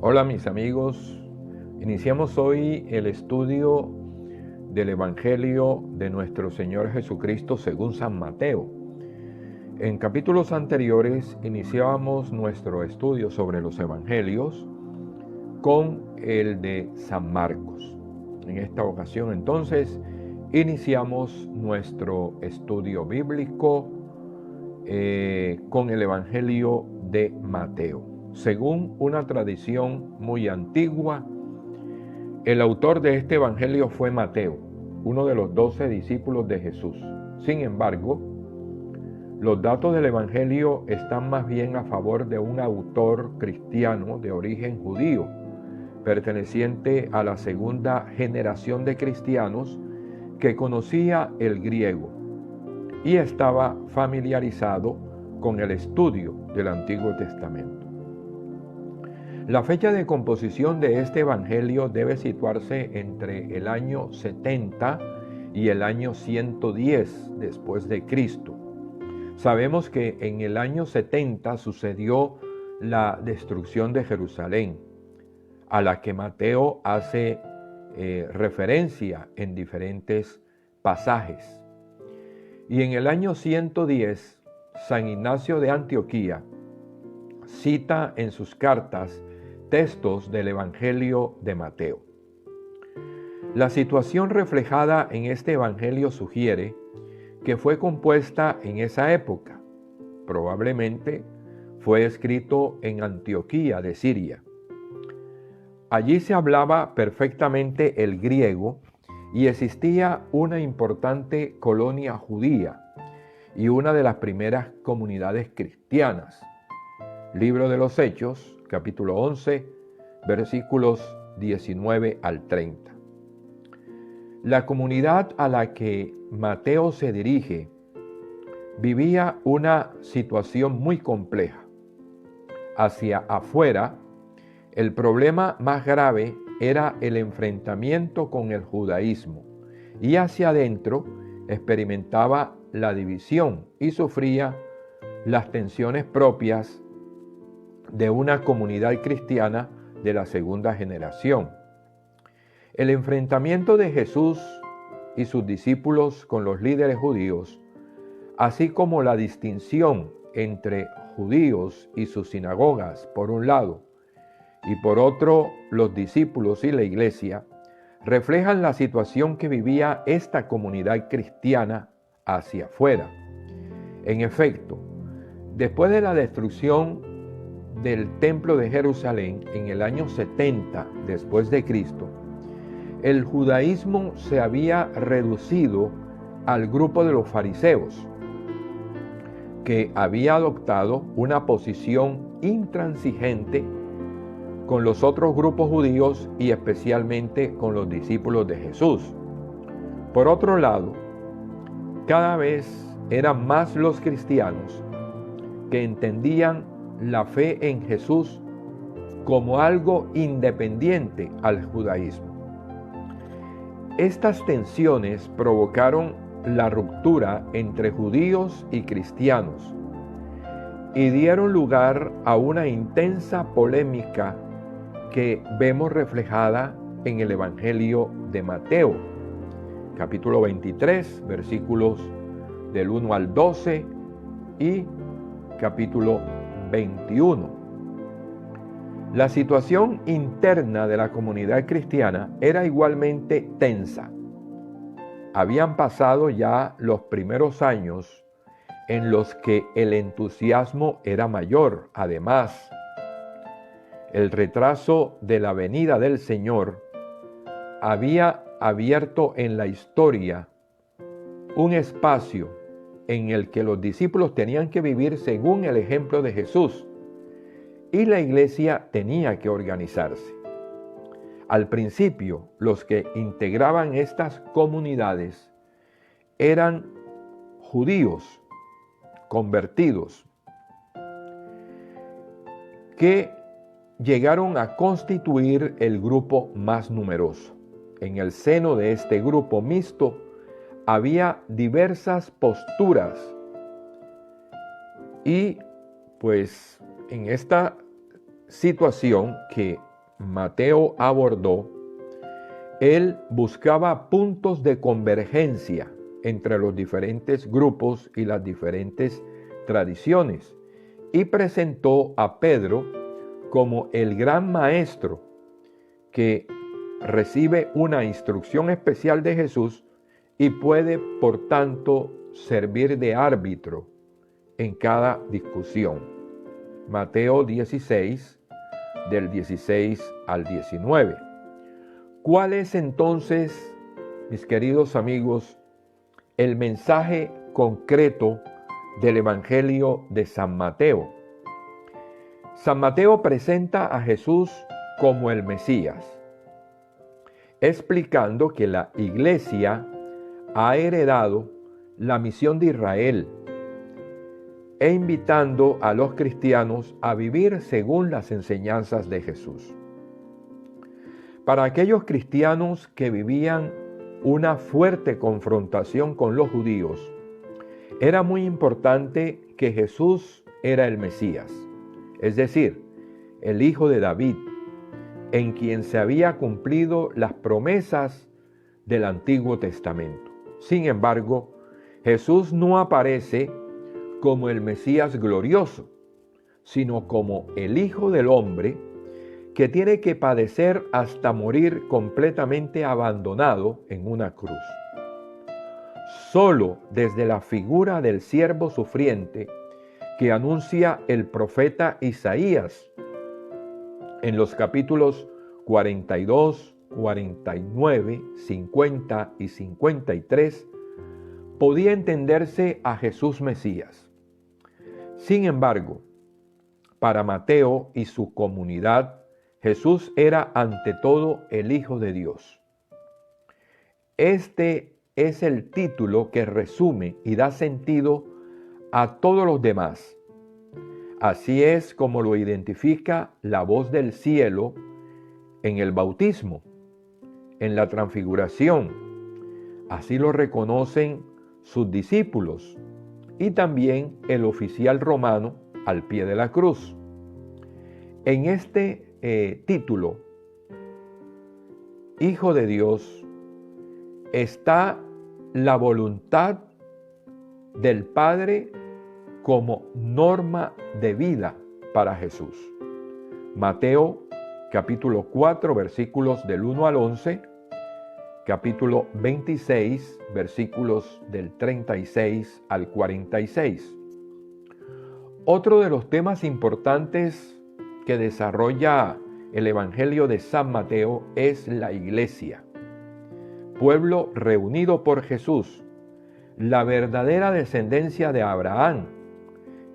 Hola mis amigos, iniciamos hoy el estudio del Evangelio de nuestro Señor Jesucristo según San Mateo. En capítulos anteriores iniciábamos nuestro estudio sobre los Evangelios con el de San Marcos. En esta ocasión entonces iniciamos nuestro estudio bíblico con el Evangelio de Mateo. Según una tradición muy antigua, el autor de este evangelio fue Mateo, uno de los 12 discípulos de Jesús. Sin embargo, los datos del evangelio están más bien a favor de un autor cristiano de origen judío, perteneciente a la segunda generación de cristianos que conocía el griego y estaba familiarizado con el estudio del Antiguo Testamento. La fecha de composición de este evangelio debe situarse entre el año 70 y el año 110 después de Cristo. Sabemos que en el año 70 sucedió la destrucción de Jerusalén, a la que Mateo hace referencia en diferentes pasajes. Y en el año 110, San Ignacio de Antioquía cita en sus cartas textos del Evangelio de Mateo. La situación reflejada en este Evangelio sugiere que fue compuesta en esa época. Probablemente fue escrito en Antioquía de Siria. Allí se hablaba perfectamente el griego y existía una importante colonia judía y una de las primeras comunidades cristianas. Libro de los Hechos, capítulo 11, versículos 19 al 30. La comunidad a la que Mateo se dirige vivía una situación muy compleja. Hacia afuera, el problema más grave era el enfrentamiento con el judaísmo, y hacia adentro experimentaba la división y sufría las tensiones propias de una comunidad cristiana de la segunda generación. El enfrentamiento de Jesús y sus discípulos con los líderes judíos, así como la distinción entre judíos y sus sinagogas por un lado, y por otro los discípulos y la iglesia, reflejan la situación que vivía esta comunidad cristiana hacia afuera. En efecto, después de la destrucción del templo de Jerusalén en el año 70 después de Cristo, el judaísmo se había reducido al grupo de los fariseos, que había adoptado una posición intransigente con los otros grupos judíos y especialmente con los discípulos de Jesús. Por otro lado, cada vez eran más los cristianos que entendían la fe en Jesús como algo independiente al judaísmo. Estas tensiones provocaron la ruptura entre judíos y cristianos y dieron lugar a una intensa polémica que vemos reflejada en el Evangelio de Mateo, capítulo 23, versículos del 1 al 12 y capítulo 21. La situación interna de la comunidad cristiana era igualmente tensa. Habían pasado ya los primeros años en los que el entusiasmo era mayor. Además, el retraso de la venida del Señor había abierto en la historia un espacio en el que los discípulos tenían que vivir según el ejemplo de Jesús y la iglesia tenía que organizarse. Al principio, los que integraban estas comunidades eran judíos convertidos que llegaron a constituir el grupo más numeroso. En el seno de este grupo mixto había diversas posturas y pues en esta situación que Mateo abordó, él buscaba puntos de convergencia entre los diferentes grupos y las diferentes tradiciones y presentó a Pedro como el gran maestro que recibe una instrucción especial de Jesús y puede, por tanto, servir de árbitro en cada discusión. Mateo 16, del 16 al 19. ¿Cuál es entonces, mis queridos amigos, el mensaje concreto del Evangelio de San Mateo? San Mateo presenta a Jesús como el Mesías, explicando que la Iglesia ha heredado la misión de Israel e invitando a los cristianos a vivir según las enseñanzas de Jesús. Para aquellos cristianos que vivían una fuerte confrontación con los judíos, era muy importante que Jesús era el Mesías, es decir, el Hijo de David, en quien se había cumplido las promesas del Antiguo Testamento. Sin embargo, Jesús no aparece como el Mesías glorioso, sino como el Hijo del Hombre que tiene que padecer hasta morir completamente abandonado en una cruz. Solo desde la figura del siervo sufriente que anuncia el profeta Isaías en los capítulos 42, 49, 50 y 53, podía entenderse a Jesús Mesías. Sin embargo, para Mateo y su comunidad, Jesús era ante todo el Hijo de Dios. Este es el título que resume y da sentido a todos los demás. Así es como lo identifica la voz del cielo en el bautismo, en la transfiguración. Así lo reconocen sus discípulos y también el oficial romano al pie de la cruz. En este título, Hijo de Dios, está la voluntad del Padre como norma de vida para Jesús. Mateo capítulo 4, versículos del 1 al 11, capítulo 26, versículos del 36 al 46. Otro de los temas importantes que desarrolla el Evangelio de San Mateo es la iglesia, pueblo reunido por Jesús, la verdadera descendencia de Abraham,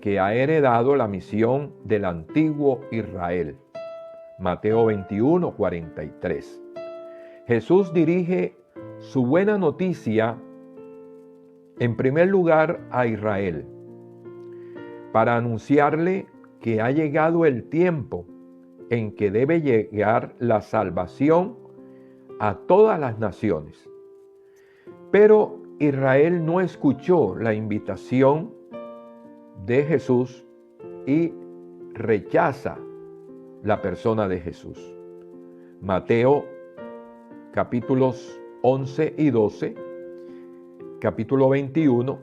que ha heredado la misión del antiguo Israel. Mateo 21, 43. Jesús dirige su buena noticia en primer lugar a Israel, para anunciarle que ha llegado el tiempo en que debe llegar la salvación a todas las naciones. Pero Israel no escuchó la invitación de Jesús y rechaza la persona de Jesús. Mateo capítulos 11 y 12, capítulo 21,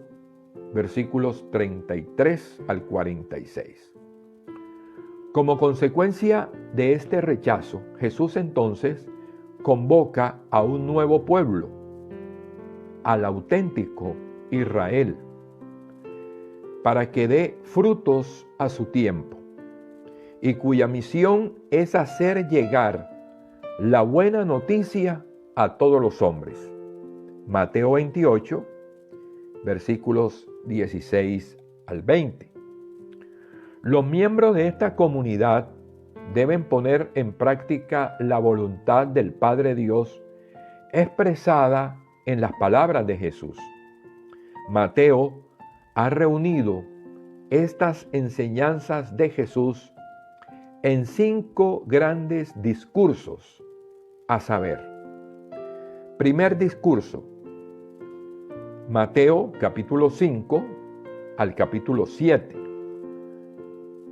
versículos 33 al 46. Como consecuencia de este rechazo, Jesús entonces convoca a un nuevo pueblo, al auténtico Israel, para que dé frutos a su tiempo, y cuya misión es hacer llegar la buena noticia a todos los hombres. Mateo 28, versículos 16 al 20. Los miembros de esta comunidad deben poner en práctica la voluntad del Padre Dios expresada en las palabras de Jesús. Mateo ha reunido estas enseñanzas de Jesús en 5 grandes discursos, a saber, primer discurso, Mateo capítulo 5 al capítulo 7.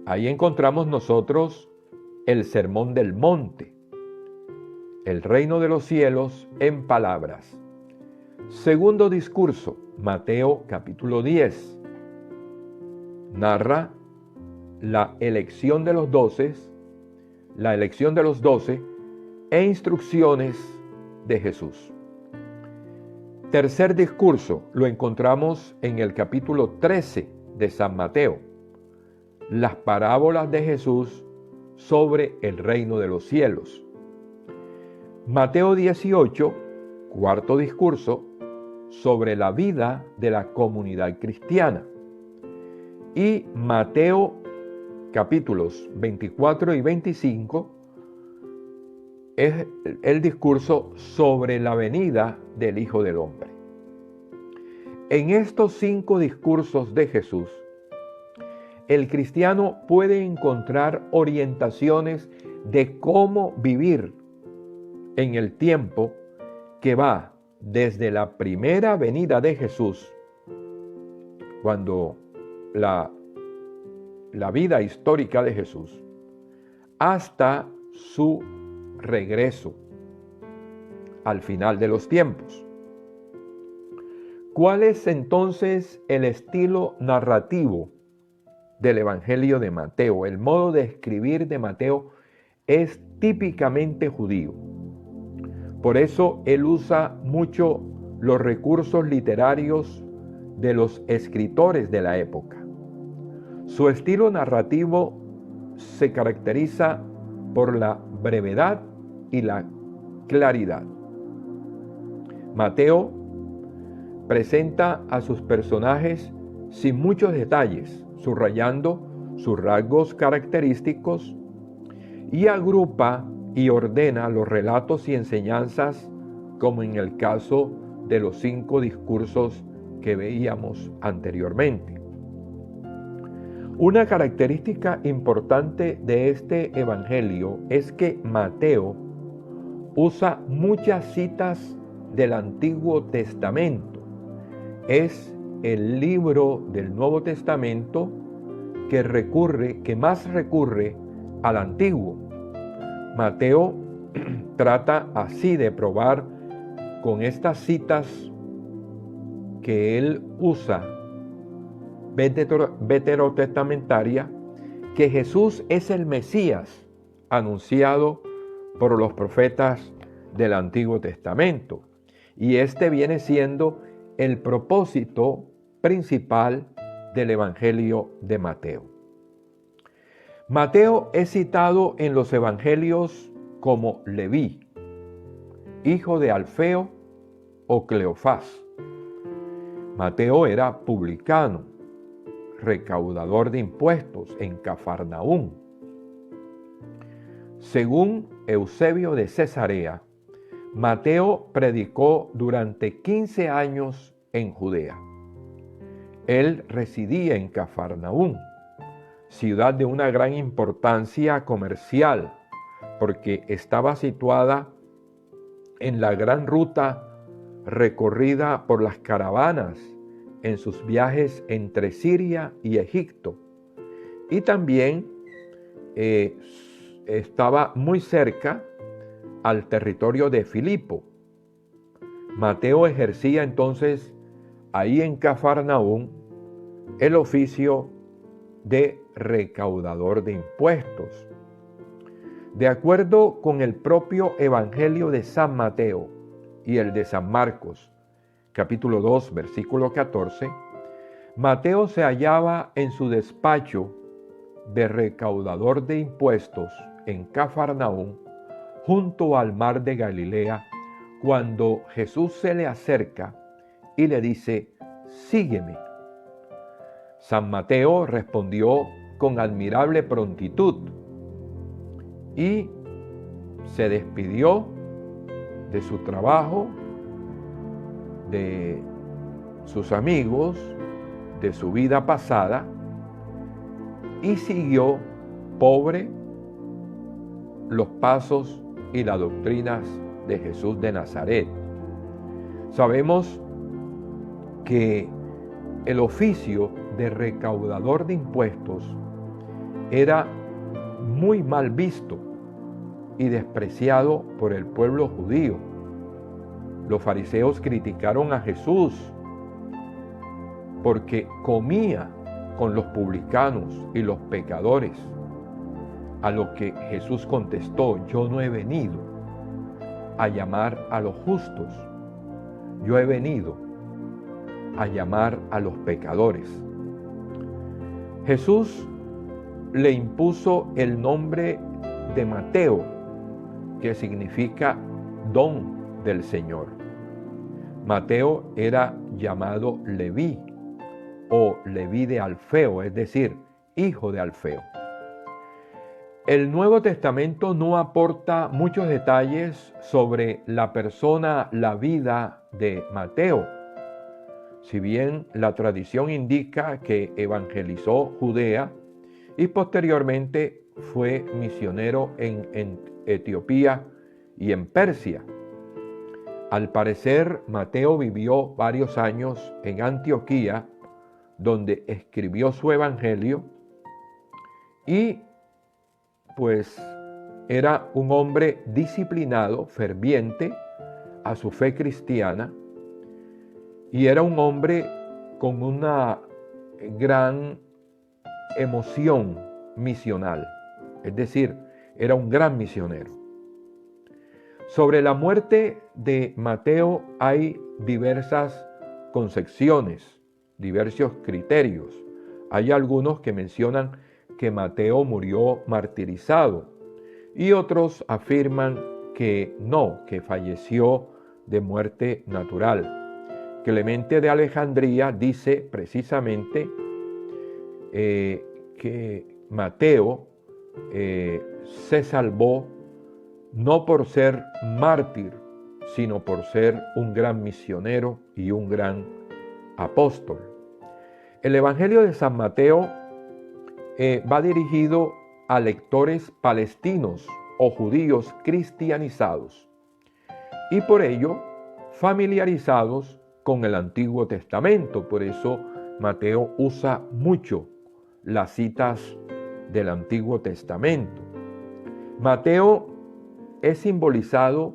Ahí encontramos nosotros el Sermón del Monte, el reino de los cielos en palabras. Segundo discurso, Mateo capítulo 10. Narra la elección de los 12, e instrucciones de Jesús. Tercer discurso lo encontramos en el capítulo 13 de San Mateo, las parábolas de Jesús sobre el reino de los cielos. Mateo 18, cuarto discurso, sobre la vida de la comunidad cristiana. Y Mateo capítulos 24 y 25 es el discurso sobre la venida del Hijo del Hombre. En estos 5 discursos de Jesús, el cristiano puede encontrar orientaciones de cómo vivir en el tiempo que va desde la primera venida de Jesús, cuando la vida histórica de Jesús, hasta su regreso al final de los tiempos. ¿Cuál es entonces el estilo narrativo del Evangelio de Mateo? El modo de escribir de Mateo es típicamente judío. Por eso él usa mucho los recursos literarios de los escritores de la época. Su estilo narrativo se caracteriza por la brevedad y la claridad. Mateo presenta a sus personajes sin muchos detalles, subrayando sus rasgos característicos, y agrupa y ordena los relatos y enseñanzas, como en el caso de los 5 discursos que veíamos anteriormente. Una característica importante de este evangelio es que Mateo usa muchas citas del Antiguo Testamento. Es el libro del Nuevo Testamento que más recurre al Antiguo. Mateo trata así de probar con estas citas que él usa veterotestamentaria, que Jesús es el Mesías anunciado por los profetas del Antiguo Testamento. Y este viene siendo el propósito principal del Evangelio de Mateo. Mateo es citado en los Evangelios como Leví, hijo de Alfeo o Cleofás. Mateo era publicano, recaudador de impuestos en Cafarnaúm. Según Eusebio de Cesarea, Mateo predicó durante 15 años en Judea. Él residía en Cafarnaúm, ciudad de una gran importancia comercial, porque estaba situada en la gran ruta recorrida por las caravanas en sus viajes entre Siria y Egipto. Y también estaba muy cerca al territorio de Filipo. Mateo ejercía entonces ahí en Cafarnaúm el oficio de recaudador de impuestos. De acuerdo con el propio Evangelio de San Mateo y el de San Marcos, capítulo 2, versículo 14, Mateo se hallaba en su despacho de recaudador de impuestos en Cafarnaúm, junto al mar de Galilea, cuando Jesús se le acerca y le dice: «Sígueme». San Mateo respondió con admirable prontitud y se despidió de su trabajo, de sus amigos, de su vida pasada, y siguió pobre los pasos y las doctrinas de Jesús de Nazaret. Sabemos que el oficio de recaudador de impuestos era muy mal visto y despreciado por el pueblo judío. Los fariseos criticaron a Jesús porque comía con los publicanos y los pecadores, a lo que Jesús contestó: yo no he venido a llamar a los justos, yo he venido a llamar a los pecadores. Jesús le impuso el nombre de Mateo, que significa don del Señor. Mateo era llamado Leví o Leví de Alfeo, es decir, hijo de Alfeo. El Nuevo Testamento no aporta muchos detalles sobre la persona, la vida de Mateo. Si bien la tradición indica que evangelizó Judea y posteriormente fue misionero en Etiopía y en Persia. Al parecer, Mateo vivió varios años en Antioquía, donde escribió su evangelio, y pues era un hombre disciplinado, ferviente a su fe cristiana, y era un hombre con una gran emoción misional, es decir, era un gran misionero. Sobre la muerte de Mateo hay diversas concepciones, diversos criterios. Hay algunos que mencionan que Mateo murió martirizado y otros afirman que no, que falleció de muerte natural. Clemente de Alejandría dice precisamente que Mateo se salvó no por ser mártir, sino por ser un gran misionero y un gran apóstol. El Evangelio de San Mateo va dirigido a lectores palestinos o judíos cristianizados y por ello familiarizados con el Antiguo Testamento. Por eso Mateo usa mucho las citas del Antiguo Testamento. Mateo es simbolizado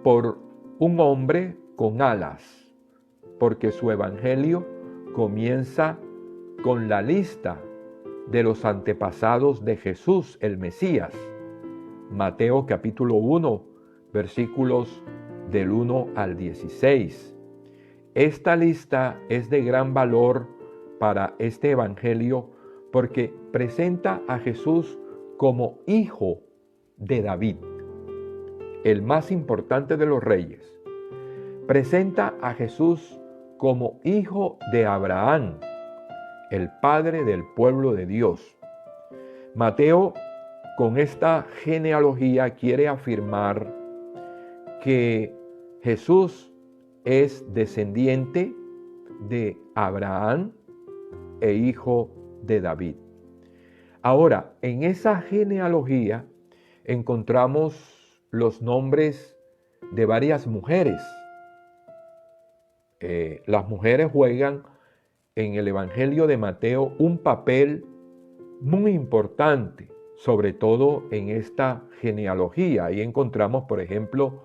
por un hombre con alas, porque su evangelio comienza con la lista de los antepasados de Jesús, el Mesías. Mateo capítulo 1, versículos del 1 al 16. Esta lista es de gran valor para este evangelio porque presenta a Jesús como hijo de David, el más importante de los reyes. Presenta a Jesús como hijo de Abraham, el padre del pueblo de Dios. Mateo, con esta genealogía, quiere afirmar que Jesús es descendiente de Abraham e hijo de David. Ahora, en esa genealogía encontramos los nombres de varias mujeres. Las mujeres juegan en el Evangelio de Mateo un papel muy importante, sobre todo en esta genealogía. Ahí encontramos, por ejemplo,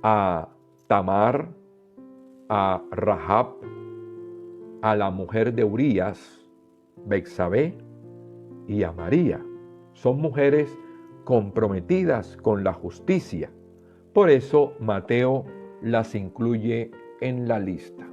a Tamar, a Rahab, a la mujer de Urías, Betsabé, y a María. Son mujeres comprometidas con la justicia. Por eso Mateo las incluye en la lista.